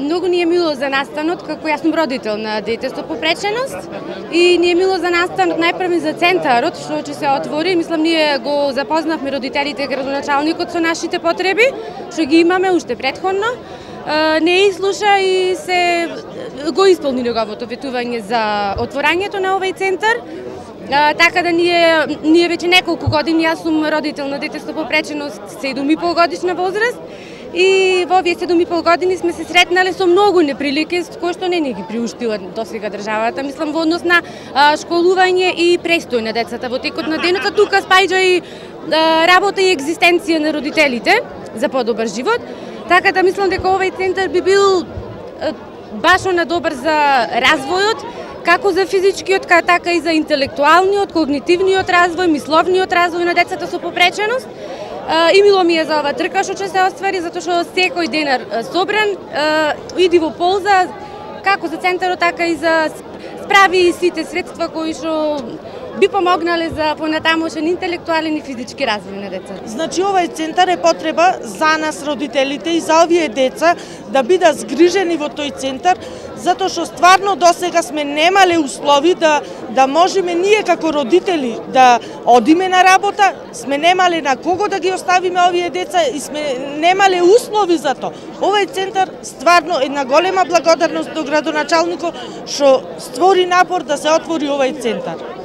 Многу ни е мило за настанот, како јас сум родител на дете со попреченост и ни е мило за настанот најпрви за центарот што ќе се отвори. Мислам, ние го запознавме родителите и градоначалникот со нашите потреби, што ги имаме уште претходно. Не изслуша и се го исполни неговото ветување за отворањето на овој центар. Така да ние веќе неколку години, јас сум родител на дете со попреченост 7,5 годишна возраст и во овие 7,5 години сме се сретнале со многу неприлики кои што не ни ги приуштила досега државата. Мислам во однос на школување и престој на децата во текот на денот, тука спаѓа и работа и екзистенција на родителите за подобар живот. Така да мислам дека овој центар би бил баш добар за развојот, како за физичкиот, така и за интелектуалниот, когнитивниот развој, мисловниот развој на децата со попреченост. И мило ми е за ова трка што ќе се оствари, затоа што секој денар собран иди во полза како за центарот, така и за справи сите средства кои што би помогнале за понатамошен интелектуален и физички развој на децата. Значи овој центар е потреба за нас родителите и за овие деца да бидат згрижени во тој центар, затоа што стварно досега сме немале услови да можеме ние како родители да одиме на работа, сме немале на кого да ги оставиме овие деца и сме немале услови за тоа. Овој центар стварно една голема благодарност до градоначалникот што створи напор да се отвори овој центар.